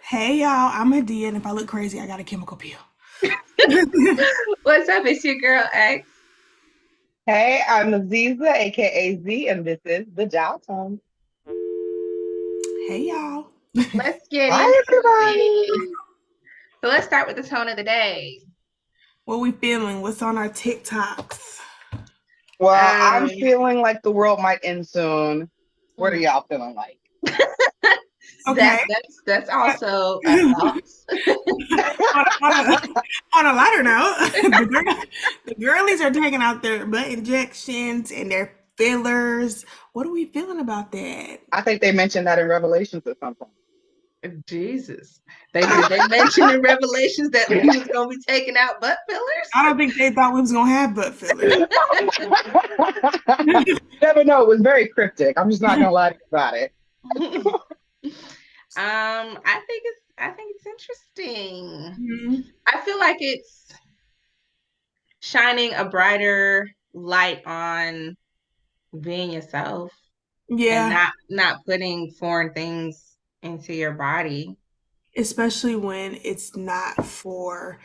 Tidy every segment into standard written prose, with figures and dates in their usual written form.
Hey y'all, I'm Hadia, and if I look crazy, I got a chemical peel. What's up? It's your girl X. Hey, I'm Aziza, aka Z, and this is the Jowl Tone. Hey y'all. Let's get Hi, into everybody. it. So let's start with the tone of the day. What we feeling? What's on our TikToks? Well, I'm Um, feeling like the world might end soon. What are mm, y'all feeling like? Okay. that's also a thought. On a lighter note, the girlies are taking out their butt injections and their fillers. What are we feeling about that? I think they mentioned that in Revelations at some point. Jesus. They mention in Revelations that we was gonna be taking out butt I fillers? don't think they thought we was gonna have butt fillers. Never know. It was very cryptic. I'm just not gonna lie to you about it. I think it's interesting. Mhm. I feel like it's shining a brighter light on being yourself and Yeah, not putting foreign things into your body. especially when it's not for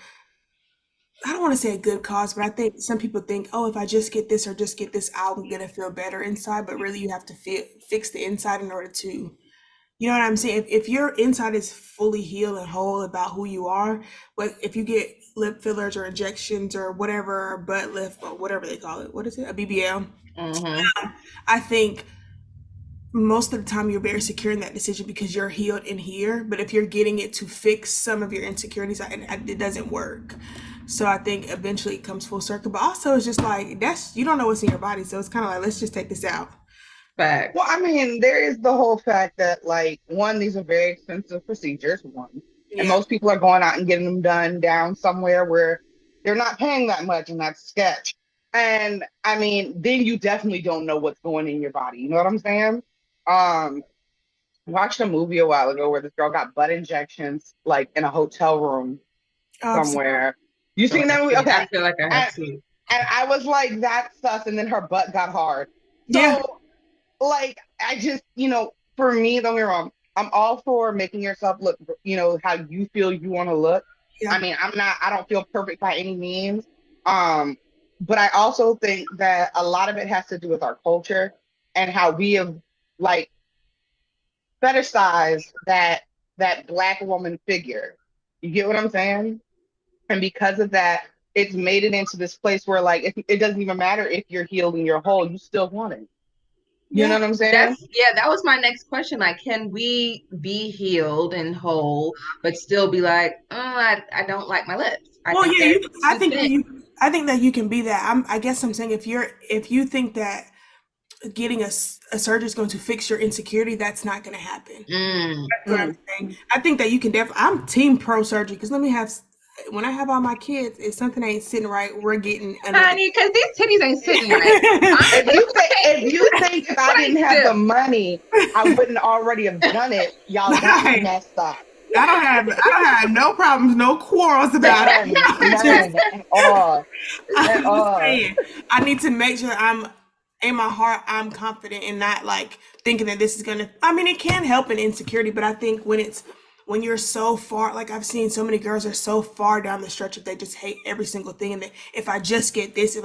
I don't want to say a good cause, but I think some people think, oh, if I just get this or just get this, I'm gonna feel better inside. But really, you have to fix the inside in order to, you know what I'm saying? If your inside is fully healed and whole about who you are, but if you get lip fillers or injections or whatever, or butt lift or whatever they call it, what is it? A BBL? Hmm. I think most of the time you're very secure in that decision because you're healed in here. But if you're getting it to fix some of your insecurities, it doesn't work. So I think eventually it comes full circle. But also, it's just like that's you don't know what's in your body, so it's kind of like let's just take this out. Well, Facts. I mean, there is the whole fact that, like, one, these are very expensive procedures, one. And Yeah, most people are going out and getting them done down somewhere where they're not paying that much, and that's sketch. And I mean, then you definitely don't know what's going in your body. You know what I'm saying? Um, Watched a movie a while ago where this girl got butt injections, like in a hotel room I've seen, somewhere. You Oh, seen that movie? I Okay. feel like I have And, too. and I was like, that's sus. And then her butt got hard. yeah, So like I just, for me, don't get me wrong, I'm all for making yourself look, how you feel you want to look. yeah, I mean, I don't feel perfect by any means. Um, but I also think that a lot of it has to do with our culture and how we have like fetishized that black woman figure. You get what I'm saying? And because of that, it's made it into this place where like it doesn't even matter if you're healed and you're whole, you still want it. You know yeah. what I'm saying? That's yeah, that was my next question. Like, can we be healed and whole, but still be like, oh, I don't like my lips. I Well, think yeah. there's I two think that things. you can be that. I guess I'm saying if you think that getting a surgery is going to fix your insecurity, that's not going to happen. Mm. That's what I'm Mm. saying. I think that you can definitely. I'm team pro surgery because let me have. When I have all my kids, if something ain't sitting right, we're getting another. Honey, because these titties ain't sitting right. If Honestly, you think if okay. you think if I What I didn't have the do? money, I wouldn't already have done it, y'all. That's Right. messed up. I don't have no problems, no quarrels about it. None, I'm just none at all, at I'm just all. saying, I need to make sure I'm in my heart, I'm confident and not like thinking that this is gonna. I mean, it can help in insecurity, but I think when you're so far, like I've seen so many girls are so far down the stretch that they just hate every single thing, and that if I just get this,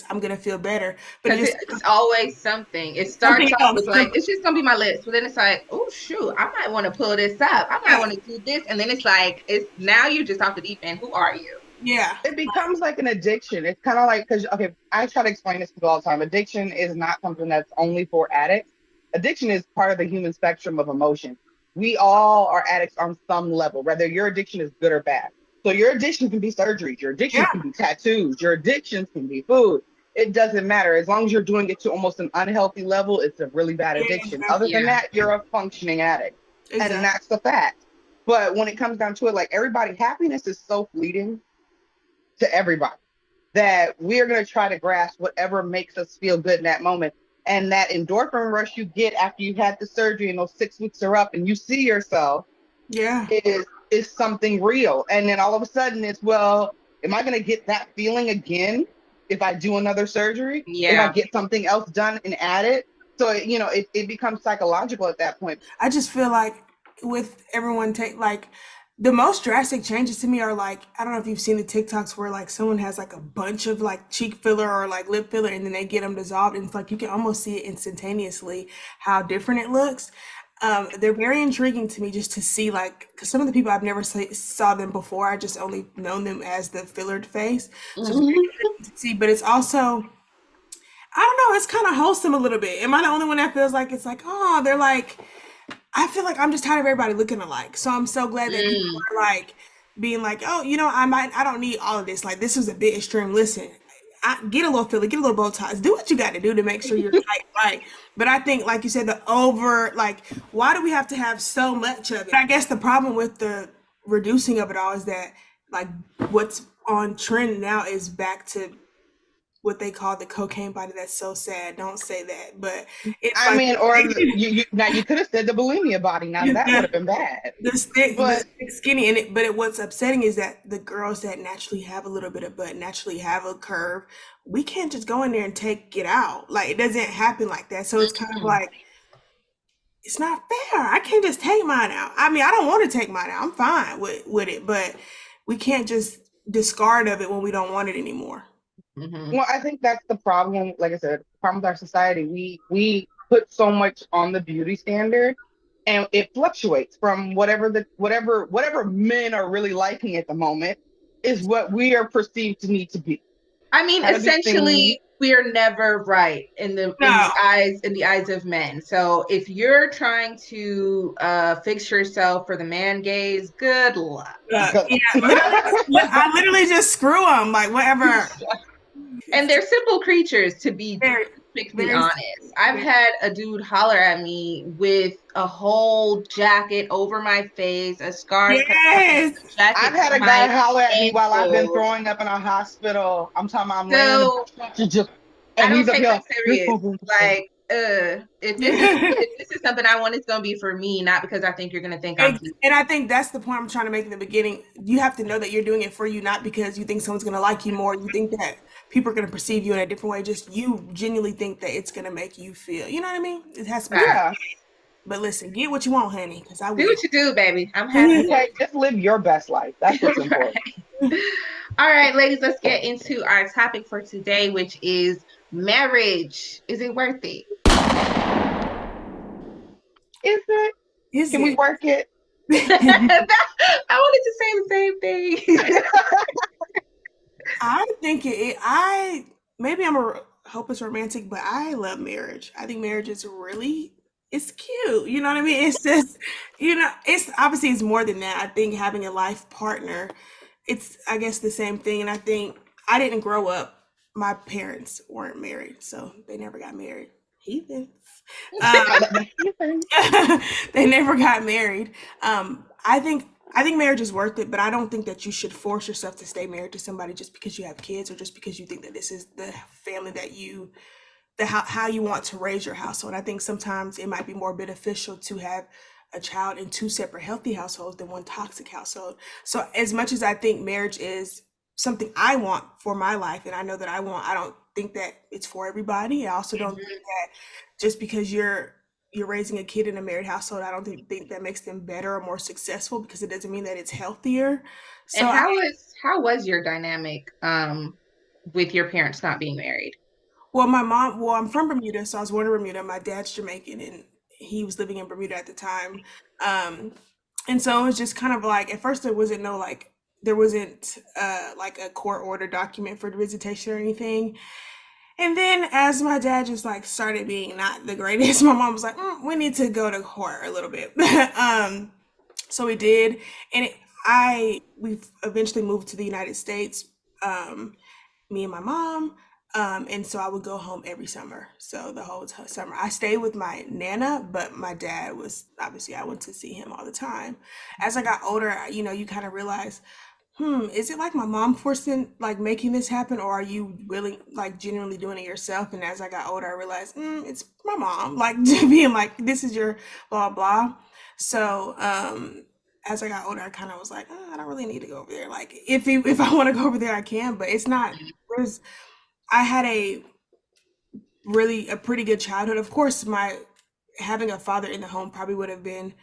I'm gonna feel better. But it Because just it's always something. It something starts off else. with like, it's just gonna be my lips, but then it's like, oh shoot, I might want to pull this up. I might Yeah, want to do this, and then it's like, it's now you're just off the deep end. Who are you? yeah, It becomes like an addiction. It's kind of like because okay, I try to explain this to people all the time. Addiction is not something that's only for addicts. Addiction is part of the human spectrum of emotion. We all are addicts on some level, whether your addiction is good or bad. So your addiction can be surgeries, your yeah, addictions can be tattoos, your addictions can be food. It doesn't matter. As long as you're doing it to almost an unhealthy level, it's a really bad addiction. yeah, Other than Yeah. that, you're a functioning addict. And exactly. that's the fact. But when it comes down to it, like everybody, happiness is so fleeting to everybody that we're going to try to grasp whatever makes us feel good in that moment. And that endorphin rush you get after you've had the surgery and those 6 weeks are up and you see yourself Yeah, is something real. And then all of a sudden it's, well, am I going to get that feeling again if I do another surgery? If I Yeah. get something else done and add it? So, it becomes psychological at that point. I just feel like with everyone take like the most drastic changes to me are like I don't know if you've seen the TikToks where like someone has like a bunch of like cheek filler or like lip filler and then they get them dissolved and it's like you can almost see it instantaneously how different it looks. They're very intriguing to me just to see like because some of the people I've never saw them before. I just only known them as the fillered face, so it's very Mhm. interesting to see. But it's also I don't know. It's kind of wholesome a little bit. Am I the only one that feels like it's like oh they're like I feel like I'm just tired of everybody looking alike. So I'm so glad that people Mm, are like being like, oh, I don't need all of this. Like this was a bit extreme. Listen, get a little filler, get a little bow ties, do what you got to do to make sure you're tight, right? But I think, like you said, the over like, why do we have to have so much of it? I guess the problem with the reducing of it all is that like what's on trend now is back to what they call the cocaine body. That's so sad. Don't say that, but it's I like mean, or you now you could have said the bulimia body. Now that would the, have been bad. the But stick skinny in it. But what's upsetting is that the girls that naturally have a little bit of butt, naturally have a curve, we can't just go in there and take it out. Like it doesn't happen like that. So it's kind of mm, like it's not fair. I can't just take mine out. I mean, I don't want to take mine out. I'm fine with it, but we can't just discard of it when we don't want it anymore. mhm. well, I think that's the problem. Like I said, the problem with our society. We put so much on the beauty standard, and it fluctuates from whatever men are really liking at the moment is what we are perceived to need to be. I mean, Kind of this thing. essentially, we're never right No, in the eyes of men. So if you're trying to fix yourself for the man gaze, good luck. yeah, literally, I literally just screw them. Like whatever. And they're simple creatures, to be Very, perfectly very, honest. I've very. had a dude holler at me with a whole jacket over my face, a scarf cut, Yes, a jacket I've had to a my guy holler at me while I've been ankles. throwing up in a hospital. I'm talking about I'm laying in So the stretcher just, I and don't he's up take here. them serious. Like, if this is something I want, it's gonna be for me, not because I think you're gonna think I'm cute. And I think that's the point I'm trying to make in the beginning. You have to know that you're doing it for you, not because you think someone's going to like you more. You think that people are going to perceive you in a different way. Just you genuinely think that it's going to make you feel. You know what I mean? It has to be for. Right. Yeah. But listen, get what you want, honey, because I Do will. what you do, baby. I'm happy for Okay. Just live your best life. That's you. what's important. Right. All right, ladies, let's get into our topic for today, which is marriage. Is it worth it? Is it? Is Can we it? work it? I wanted to say the same thing. I think I maybe I'm a hopeless romantic, but I love marriage. I think marriage is really it's cute. You know what I mean? It's just it's obviously it's more than that. I think having a life partner, it's I guess the same thing. And I think I didn't grow up. My parents weren't married, so they never got married. Heathens. I love that. They never got married. I think marriage is worth it, but I don't think that you should force yourself to stay married to somebody just because you have kids or just because you think that this is the family that you the how you want to raise your household. I think sometimes it might be more beneficial to have a child in two separate healthy households than one toxic household. So as much as I think marriage is something I want for my life and I know that I don't think that it's for everybody. I also don't think that just because you're raising a kid in a married household, I don't think that makes them better or more successful because it doesn't mean that it's healthier. So And I how was your dynamic with your parents not being married? Well, I'm from Bermuda, so I was born in Bermuda. My dad's Jamaican, and he was living in Bermuda at the time. Um, and so it was just kind of like, at first, there wasn't like a court order document for the visitation or anything. And then as my dad just like started being not the greatest, my mom was like, we need to go to court a little bit. So we did, and we eventually moved to the United States. Me and my mom. And so I would go home every summer. So the whole summer, I stayed with my nana, but my dad was obviously I went to see him all the time. As I got older, you kind of realize, is it like my mom forcing like making this happen, or are you really like genuinely doing it yourself? And as I got older, I realized, it's my mom, like being like, this is your blah blah. So as I got older, I kind of was like, I don't really need to go over there. Like if I want to go over there, I can, but it's not. There's I had a pretty good childhood. Of course, my having a father in the home probably would have been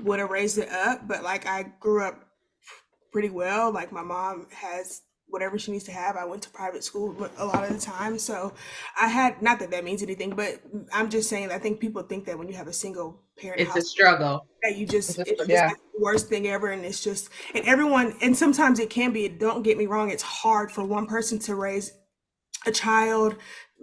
would have raised it up, but like I grew up pretty well. Like my mom has whatever she needs to have. I went to private school a lot of the time, so I had, not that that means anything, but I'm just saying I think people think that when you have a single parent It's a house struggle. that you just, it's just Yeah. the worst thing ever, and it's just, and everyone, and sometimes it can be, don't get me wrong, it's hard for one person to raise a child,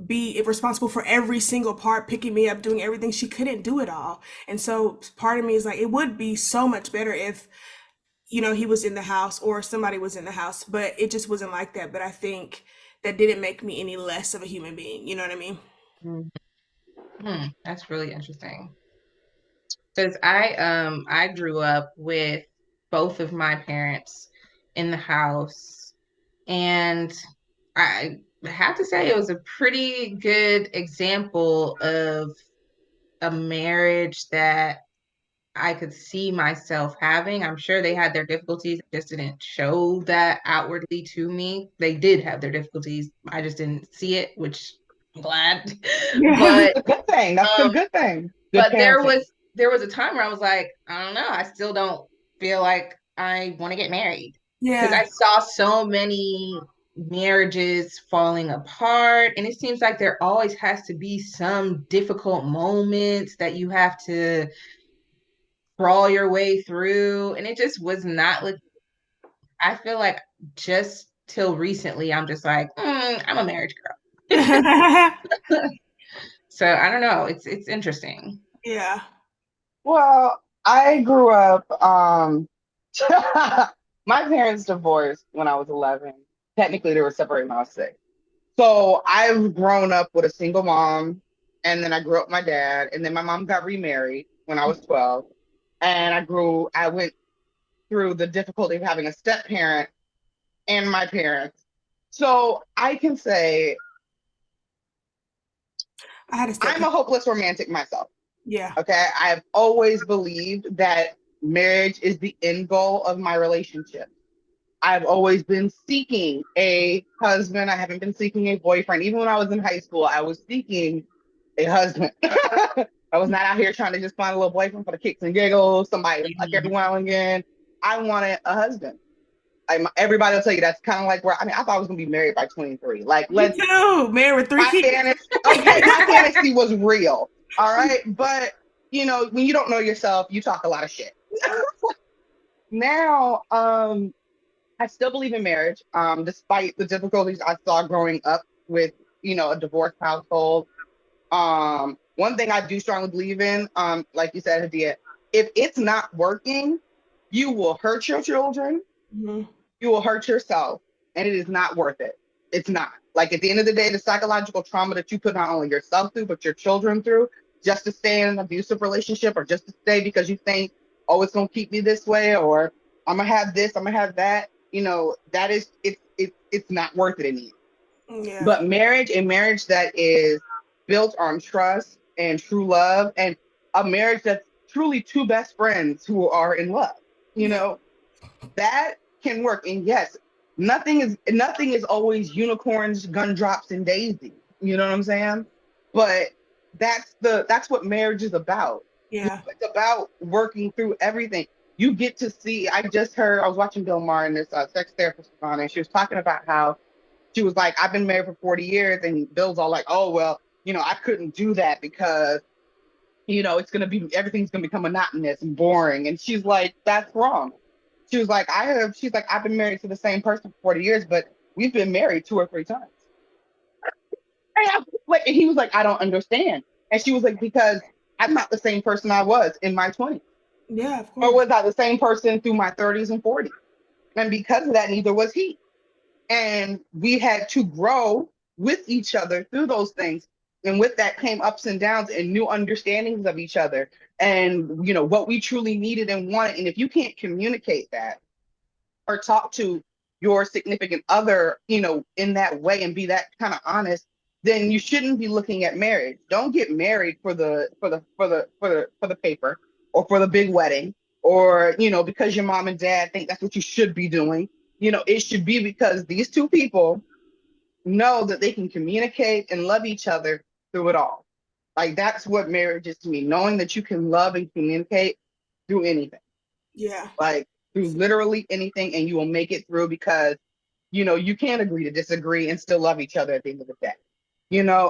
be responsible for every single part, picking me up, doing everything. She couldn't do it all. And so part of me is like, it would be so much better if, he was in the house or somebody was in the house, but it just wasn't like that. But I think that didn't make me any less of a human being. You know what I mean? Mm. That's really interesting. Because I grew up with both of my parents in the house, and I have to say it was a pretty good example of a marriage that I could see myself having. I'm sure they had their difficulties, just didn't show that outwardly to me. They did have their difficulties. I just didn't see it, which I'm glad. Yeah. But That's a good thing. That's a um good thing. Good but there parenting. was there was a time where I was like, I don't know, I still don't feel like I want to get married because Yeah. I saw so many marriages falling apart, and it seems like there always has to be some difficult moments that you have to crawl your way through, and it just was not like, I feel like just till recently I'm just like, I'm a marriage girl. So I don't know, it's interesting. Yeah. Well, I grew up, my parents divorced when I was 11. Technically, they were separated when I was 6. So I've grown up with a single mom, and then I grew up with my dad, and then my mom got remarried when I was 12. And I went through the difficulty of having a step parent and my parents. So I can say I had a step I'm parent. a hopeless romantic myself. Yeah. Okay. I've always believed that marriage is the end goal of my relationship. I've always been seeking a husband. I haven't been seeking a boyfriend. Even when I was in high school, I was seeking a husband. I was not out here trying to just find a little boyfriend for the kicks and giggles, somebody to fuck every Mhm. now and again. I wanted a husband. Everybody will tell you that's kind of like where, I mean, I thought I was gonna be married by 23. Like, Me too. Married with three my kids. fantasy, okay, my fantasy was real. All right. But when you don't know yourself, you talk a lot of shit. Now, I still believe in marriage, despite the difficulties I saw growing up with, a divorced household. One thing I do strongly believe in, like you said, Hadia, if it's not working, you will hurt your children, Mhm. you will hurt yourself, and it is not worth it. It's not. Like at the end of the day, the psychological trauma that you put not only yourself through, but your children through, just to stay in an abusive relationship or just to stay because you think, oh, it's gonna keep me this way, or I'm gonna have this, I'm gonna have that. That is it's not worth it in the end. Yeah. But marriage, a marriage that is built on trust and true love, and a marriage that's truly two best friends who are in love, you Yeah. know, that can work. And yes, nothing is always unicorns, gumdrops, and daisies. You know what I'm saying? But that's what marriage is about. Yeah. It's about working through everything. You get to see. I was watching Bill Maher and this sex therapist was on, and she was talking about how she was like, I've been married for 40 years, and Bill's all like, oh well, I couldn't do that because everything's gonna become monotonous and boring. And she's like, that's wrong. She's like, I've been married to the same person for 40 years, but we've been married 2 or 3 times. And he was like, I don't understand. And she was like, because I'm not the same person I was in my 20s, Yeah, of or course. was I the same person through my 30s and 40s. And because of that, neither was he. And we had to grow with each other through those things. And with that came ups and downs and new understandings of each other and what we truly needed and wanted. And if you can't communicate that or talk to your significant other, in that way and be that kind of honest, then you shouldn't be looking at marriage. Don't get married for the paper or for the big wedding or because your mom and dad think that's what you should be doing. It should be because these two people know that they can communicate and love each other through it all. Like that's what marriage is to me, knowing that you can love and communicate. do anything, Yeah. like do literally anything, and you will make it through because you can't agree to disagree and still love each other at the end of the day.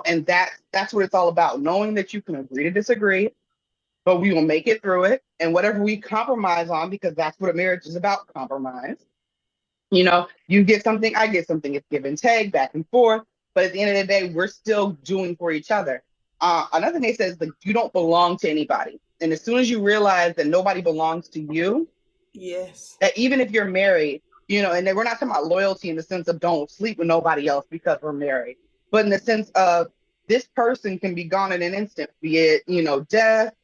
And that's what it's all about, knowing that you can agree to disagree, but we will make it through it. And whatever we compromise on, because that's what a marriage is about, compromise. You get something, I get something. It's give and take, back and forth. But at the end of the day, we're still doing for each other. Another thing they says, like, you don't belong to anybody. And as soon as you realize that nobody belongs to you, Yes. that even if you're married, and then we're not talking about loyalty in the sense of don't sleep with nobody else because we're married, but in the sense of this person can be gone in an instant, be it, death,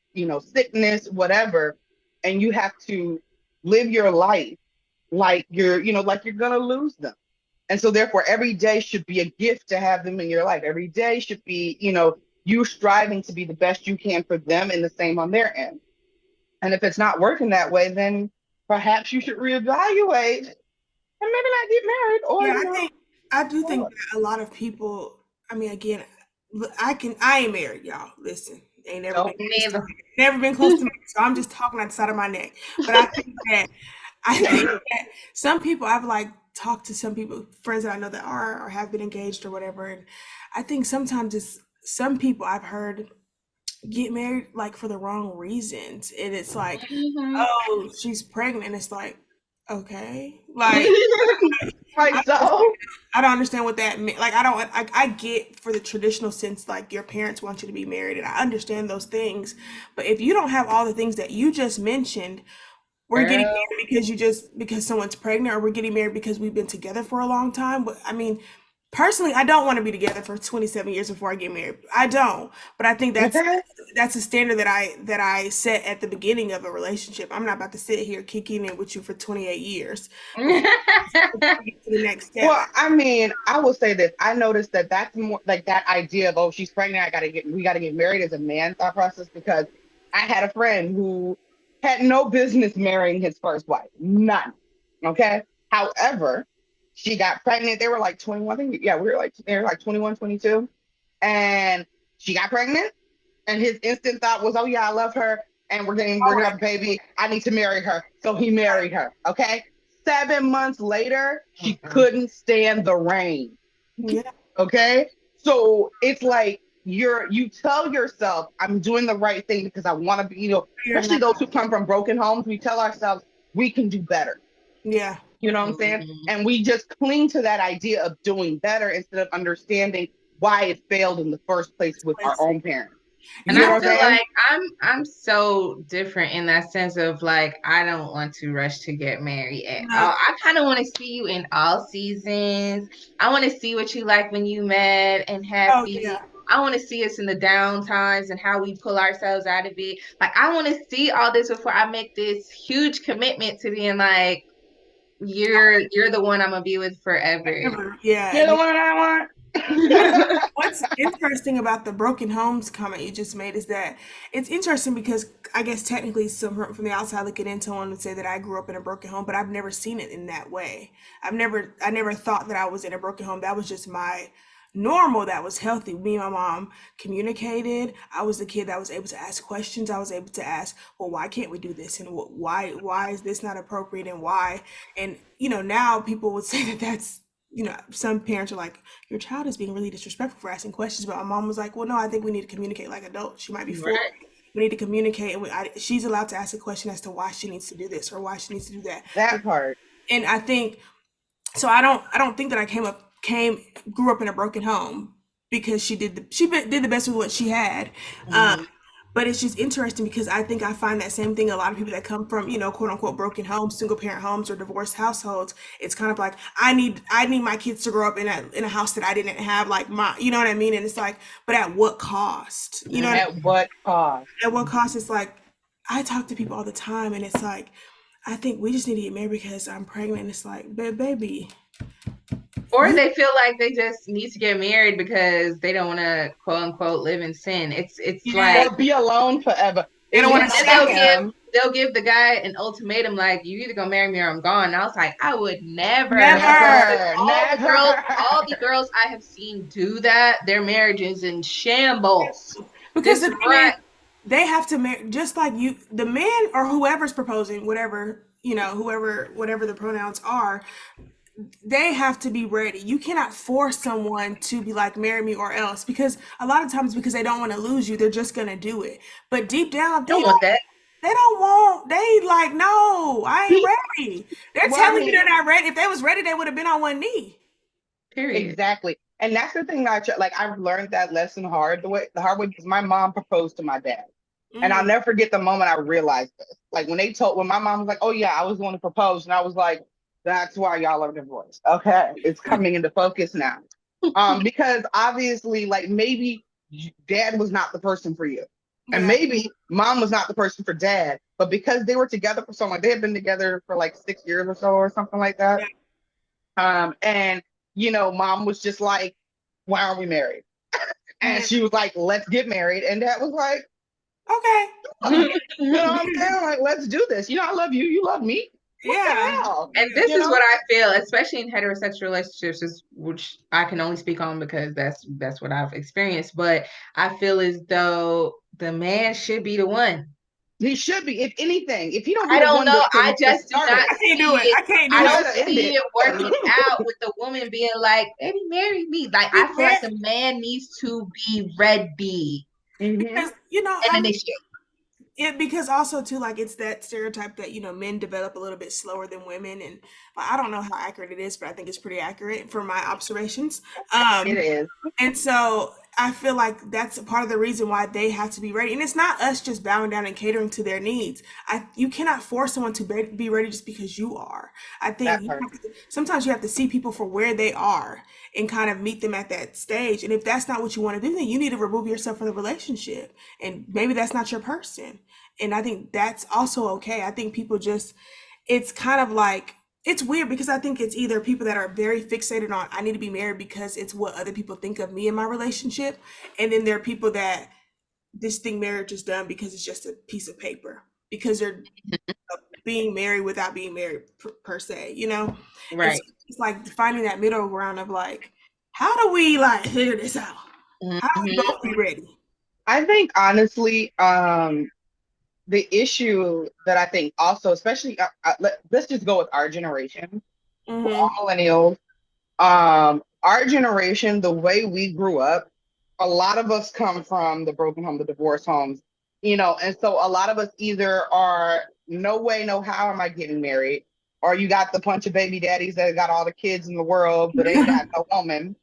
sickness, whatever. And you have to live your life like you're gonna lose them. And so therefore every day should be a gift to have them in your life. Every day should be, you striving to be the best you can for them and the same on their end. And if it's not working that way, then perhaps you should reevaluate and maybe not get married or, Yeah, I do think or that a lot of people. I mean, again, I ain't married, y'all. Listen, ain't never been no. close to Neither. me. Never been close to me. So I'm just talking out the side of my neck. But I think that some people I've like talked to some people, friends that I know that are or have been engaged or whatever, and I think sometimes it's some people I've heard get married like for the wrong reasons, and it's like, Mhm. oh, she's pregnant, and it's like, okay, like. Right, I so I don't understand what that means. Like, I don't, I get for the traditional sense, like your parents want you to be married, and I understand those things. But if you don't have all the things that you just mentioned, we're getting Girl. married because someone's pregnant, or we're getting married because we've been together for a long time. But I mean, personally, I don't want to be together for 27 years before I get married. I don't. But I think okay. that's a standard that I set at the beginning of a relationship. I'm not about to sit here kicking it with you for 28 years before we get to the next step. Well, I mean, I will say this. I noticed that that's more like that idea of, oh, she's pregnant. We got to get married as a man thought process, because I had a friend who had no business marrying his first wife. None. Okay. However, she got pregnant. They were like 21. I think, yeah, they were like 21, 22. And she got pregnant. And his instant thought was, oh, yeah, I love her. And we're gonna have a baby. I need to marry her. So he married her. Okay. 7 months later, she Mhm. couldn't stand the rain. Yeah. Okay. So it's like you tell yourself, I'm doing the right thing because I want to be, You're especially not. those who come from broken homes, we tell ourselves we can do better. Yeah. You know what I'm saying? Mhm. And we just cling to that idea of doing better instead of understanding why it failed in the first place with our Place. own parents. You And get I what Yeah. I'm feel saying? like I'm so different in that sense of like I don't want to rush to get married at all. No. I kind of want to see you in all seasons. I want to see what you like when you met and Oh happy. yeah. I want to see us in the down times and how we pull ourselves out of it. Like I want to see all this before I make this huge commitment to being like you're the one I'm gonna be with forever. Yeah. You're the one I want. What's interesting about the broken homes comment you just made is that it's interesting because I guess technically, some from the outside looking in, someone would say that I grew up in a broken home, but I've never seen it in that way. I never thought that I was in a broken home. That was just my normal. That was healthy. Me and my mom communicated. I was the kid that was able to ask questions. I was able to ask, well, why can't we do this, and why is this not appropriate, and why? And now people would say that that's some parents are like, your child is being really disrespectful for asking questions. But my mom was like, well, no, I think we need to communicate like adults. She might be 40. Right. We need to communicate, and she's allowed to ask a question as to why she needs to do this or why she needs to do that. That part. And I think so. I don't think that grew up in a broken home because did the best with what she had. Um, Mhm. but it's just interesting because I think I find that same thing. A lot of people that come from, quote unquote broken homes, single parent homes, or divorced households, it's kind of like I need my kids to grow up in a house that I didn't have, like you know what I mean? And it's like, but at what cost? You know what I At mean? what cost? At what cost? It's like I talk to people all the time, and it's like I think we just need to get married because I'm pregnant. And it's like, baby, Or you they feel like they just need to get married because they don't want to quote unquote live in sin. It's yeah, like Or be alone forever. they At don't want to least and I settle. am. they'll give the guy an ultimatum like you either gonna marry me or I'm gone. And I was like, I would never because Never, all the never. girls I have seen do that, their marriage is in shambles. Because This the thing is, run. they have to marry just like you, the man or whoever's proposing, whatever, whatever the pronouns are, they have to be ready. You cannot force someone to be like, marry me or else, because a lot of times because they don't want to lose you, they're just gonna do it. But deep down, Don't want that. they don't want, they like, no, I ain't ready. They're Well, I telling you mean, they're not ready. If they was ready, they would have been on one knee. Period. exactly. And that's the thing that like I've learned that lesson the hard way because my mom proposed to my dad. And I'll Mm, never forget the moment I realized this. Like when my mom was like, "Oh yeah, I was the one to propose," and I was like, "That's why y'all are divorced." Okay, it's coming into focus now. Because obviously, like maybe dad was not the person for you, and yeah. maybe mom was not the person for dad. But because they were together for so long, they had been together for like 6 years or so, or something like that. Yeah. And mom was just like, "Why aren't we married?" And Mm, she was like, "Let's get married," and dad was like, okay. "Oh." You know what I'm saying? Like, let's do this. I love you. You love me. What the Yeah. hell? And Yeah. this You is know? what I feel, especially in heterosexual relationships, which I can only speak on because that's what I've experienced. But I feel as though the man should be the one. He should be. If anything, if he don't be I the don't one know. I to just do start not it, I can't do see it. it. I can't I do you it. don't better end see it. it working out with the woman being like, "Baby, marry me." Like I feel like Because the man needs to be ready Hmm. you know and how many initiate. because also too, like, it's that stereotype that men develop a little bit slower than women, and I don't know how accurate it is, but I think it's pretty accurate from my observations. It um is. And so I feel like that's a part of the reason why they have to be ready. And it's not us just bowing down and catering to their needs. You cannot force someone to be ready just because you are. I think That part. sometimes you have to see people for where they are and kind of meet them at that stage. And if that's not what you want to do, then you need to remove yourself from the relationship. And maybe that's not your person. And I think that's also okay. I think people just, it's kind of like, it's weird because I think it's either people that are very fixated on I need to be married because it's what other people think of me in my relationship, and then there are people that this thing marriage is done because it's just a piece of paper because they're being married without being married per se, And so Right. it's like finding that middle ground of like, how do we like figure this out? How do we Hmm. both be ready? I think honestly, the issue that I think also, especially, let's just go with our generation. We're all Mm-hmm. millennials. Our generation, the way we grew up, a lot of us come from the broken home, the divorce homes, and so a lot of us either are no way, no how am I getting married, or you got the bunch of baby daddies that got all the kids in the world but ain't got no woman.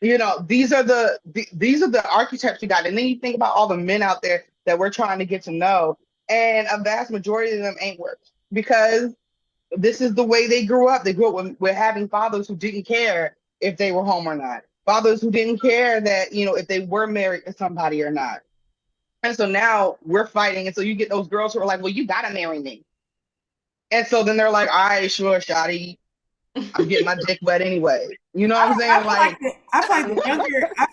These are the archetypes you got, and then you think about all the men out there that we're trying to get to know, and a vast majority of them ain't worked because this is the way they grew up. They grew up with having fathers who didn't care if they were home or not. Fathers who didn't care that, if they were married to somebody or not. And so now we're fighting. And so you get those girls who are like, well, you gotta marry me. And so then they're like, all right, sure, Shotty, I'm getting my dick wet anyway. You know what I'm I saying? feel like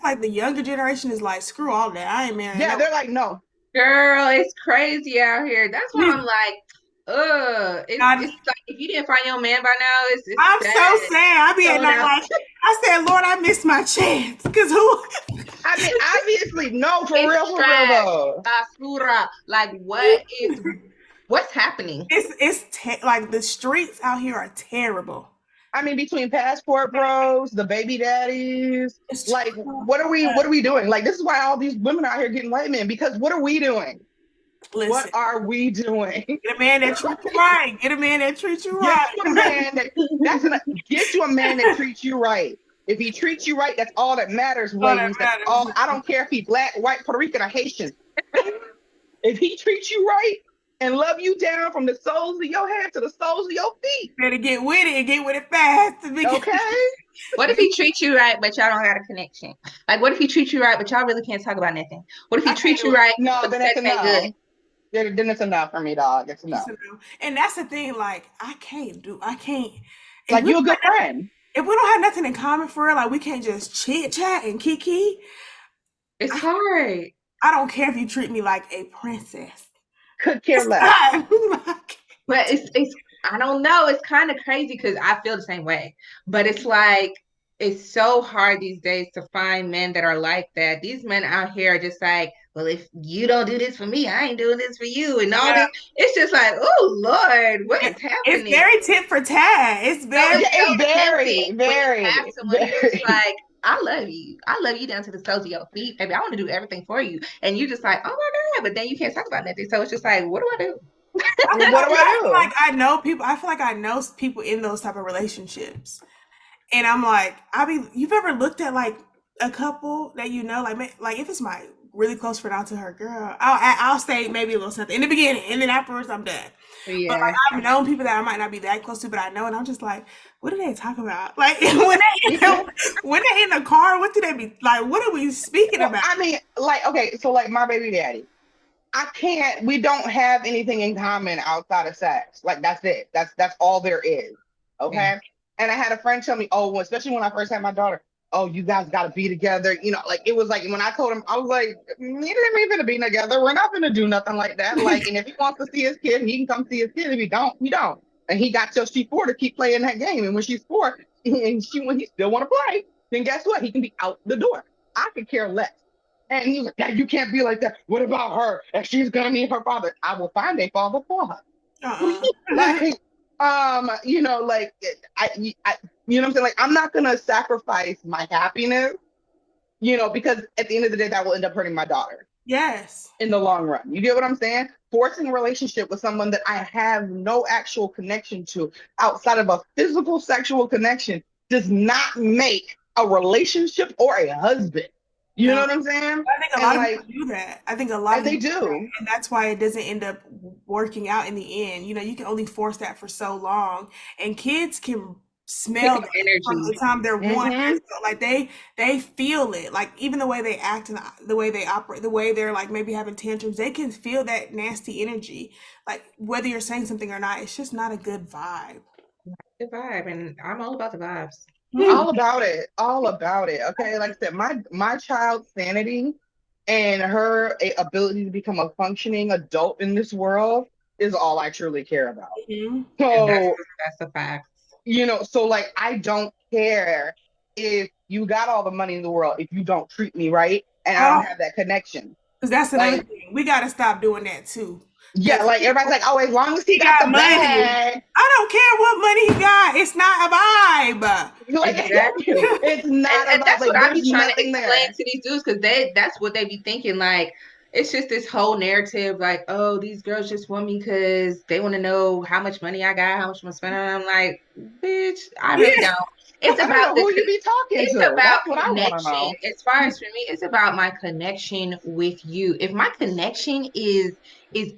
Like, the younger generation is like, screw all that. I ain't marrying yeah, no. they're like, no. Girl, it's crazy out here. That's why I'm like, God, it's like if you didn't find your man by now, it's I'm so sad. sad. I be at Sold night out. like, I said, Lord, I missed my chance. Cause who? I mean, obviously, no, It's for real trash. though. Basura. Like what's happening? Like the streets out here are terrible. I mean, between passport bros, the baby daddies, It's like, too what much. are we doing? Like, this is why all these women out here getting white men, because what are we doing? What Listen, are we doing? get a man that treats you right. Get a man that treats you Get right. you a man that get you a man that treats you right. If he treats you right, that's all that matters, All that ladies. That's matters. all. I don't care if he's black, white, Puerto Rican, or Haitian. If he treats you right and love you down from the soles of your head to the soles of your feet, Better get with it and get with it fast. Because okay? What if he treats you right, but y'all don't got a connection? Like, what if he treats you right, but y'all really can't talk about nothing? What if he I can't treats do you it. right, No, but the then it's sex a ain't good? no. Then it's enough for me, dog. It's enough. and that's the thing. Like, I can't. If Like we you a good friend. if we don't have nothing in common for real, like we can't just chit chat and kiki. It's I, hard. I don't care if you treat me like a princess. Could care It's less. not. But it's I don't know. It's kind of crazy because I feel the same way. But it's like it's so hard these days to find men that are like that. These men out here are just like, well, if you don't do this for me, I ain't doing this for you, and all Yeah. this. It's just like, oh Lord, what is It's happening? very tit for tat. It's So very Yeah, it's it's so very, tempting when you have very, someone who's just very. like, I love you. I love you down to the soles of your feet, baby. I want to do everything for you. And you're just like, oh my God. But then you can't talk about nothing. So it's just like, what do I do? I feel What do I do? like I know people. I feel like I know people in those type of relationships, and I'm like, you've ever looked at like a couple that you know, like if it's my really close friend out to her girl, I'll say maybe a little something in the beginning, and then afterwards I'm done. But like Yeah. I've known people that I might not be that close to, but I know, and I'm just like, what do they talk about? Like when they in the car, what do they be like? What are we speaking Well, about? I mean, like, okay, so like my baby daddy, I can't, we don't have anything in common outside of sex. Like that's it. That's all there is. Yeah. Okay. And I had a friend tell me, oh, well, especially when I first had my daughter, oh, you guys gotta be together. You know, like it was like when I told him, I was like, me and him gonna be together. We're not gonna do nothing like that. Like, and if he wants to see his kid, he can come see his kid. If he don't, he don't. And he got till she's 4 to keep playing that game. And when she's 4, and when he still want to play, then guess what? He can be out the door. I could care less. And he was like, "Dad, you can't be like that. What about her? If she's gonna need her father, I will find a father for her." Uh-uh. Like, you know, like you know what I'm saying? Like, I'm not gonna sacrifice my happiness, you know, because at the end of the day, that will end up hurting my daughter Yes. in the long run. You get what I'm saying? Forcing a relationship with someone that I have no actual connection to outside of a physical sexual connection does not make a relationship or a husband. You know No. what I'm saying? I think a And lot of people like, do that. I think a lot and of they people do do. that, and that's why it doesn't end up working out in the end. You know, you can only force that for so long, and kids can Pick smell up that from energy. the time they're 1 years Hmm. old. Like they feel it. Like even the way they act and the way they operate, the way they're like maybe having tantrums, they can feel that nasty energy. Like whether you're saying something or not, it's just not a good vibe. The vibe. And I'm all about the vibes. All about it. All about it. Okay. Like I said, my child's sanity and her ability to become a functioning adult in this world is all I truly care about. Mhm. And So, that's a fact. you know, so like I don't care if you got all the money in the world if you don't treat me right and I don't Oh, have that connection. because that's another Like, thing. We got to stop doing that too. yeah, Because like everybody's like, oh, as long as he he got got the money. bag, I don't care what money he got. It's not a vibe. like Exactly. it's not And about that's like what I there's be trying to nothing explain there. to these dudes because that's what they be thinking. Like it's just this whole narrative, like, oh, these girls just want me because they want to know how much money I got, how much I'm gonna spend on them. I'm like, bitch, I really Yeah. don't. It's I don't about know who you be talking it's to. about That's what I want to connection. know. As far as for me, it's about my connection with you. If my connection is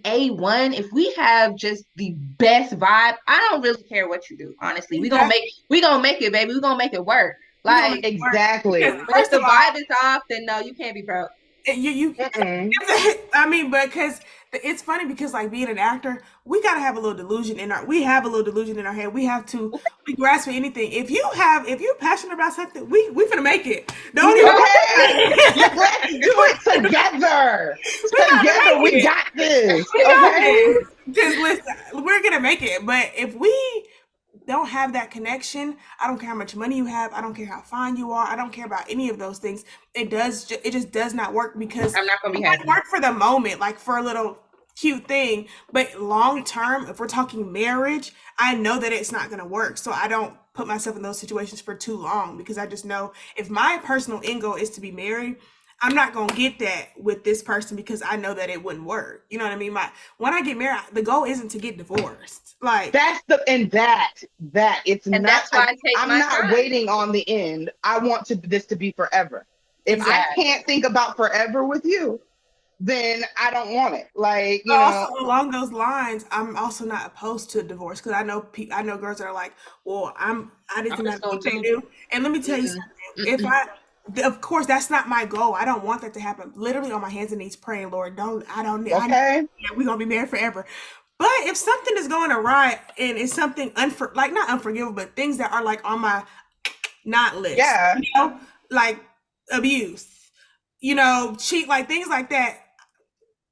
A1, if we have just the best vibe, I don't really care what you do. Honestly, Exactly. we gonna make it, baby. We gonna make it work. We're gonna make Like, it work. Because Exactly. but if first the of all, vibe is off, then no, you can't be proud. you Mm-mm. I mean, but because it's funny because like being an actor, we gotta have a little delusion in our we have a little delusion in our head. We grasp for anything. If you're passionate about something, we finna make it. Don't even Okay. we Like, let's do it together. about to Together, make we it. got this. We got Okay. this. Because listen, we're gonna make it. But if we don't have that connection, I don't care how much money you have, I don't care how fine you are, I don't care about any of those things. It just does not work because I'm not gonna it be might happy. work for the moment, like for a little cute thing, but long term, if we're talking marriage, I know that it's not gonna work. So I don't put myself in those situations for too long because I just know if my personal end goal is to be married, I'm not gonna get that with this person because I know that it wouldn't work. You know what I mean? When I get married, the goal isn't to get divorced. Like That's the and that it's And not. that's why I take I'm my not time. waiting on the end. I want this to be forever. If I exactly. can't think about forever with you, then I don't want it. Like But you also know. along those lines, I'm also not opposed to divorce because I know girls that are like, well, I I'm doesn't matter just gonna what they do. do. And let me tell you Mm-mm, something. If mm-mm. I, of course, that's not my goal. I don't want that to happen. Literally on my hands and knees praying, Lord, don't I know Okay. we're gonna be married forever. But if something is going awry and it's something like not unforgivable, but things that are like on my not list, Yeah. like abuse, cheat, like things like that.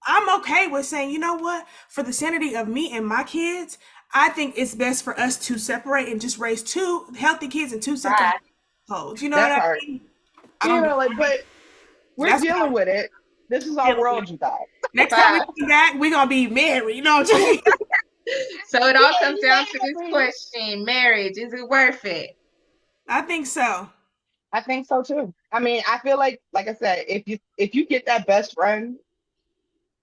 I'm okay with saying, you know what, for the sanity of me and my kids, I think it's best for us to separate and just raise two healthy kids in two separate Bye. homes. hold. You know what That I part. mean? I don't be. But we're That's what dealing I'm with it. This is our dealing with. world, you guys. Next time we But come back, we're gonna be married. You know what I'm saying? so it all comes down to this Married. question: marriage, is it worth it? I think so. I think so too. I mean, I feel like I said, if you get that best friend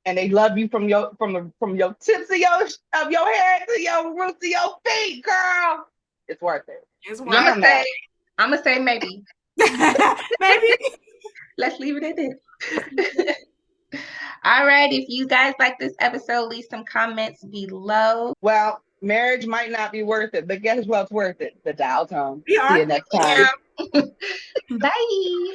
and they love you from your tips of your head to your roots of your feet, girl, it's worth it. It's And I'm worth I gonna don't say, know. I'm gonna say maybe. it. Maybe. Let's leave it at this. All right. If you guys like this episode, leave some comments below. Well, marriage might not be worth it, but guess what's worth it? The dial tone. We See you are. next time. Yeah. Bye.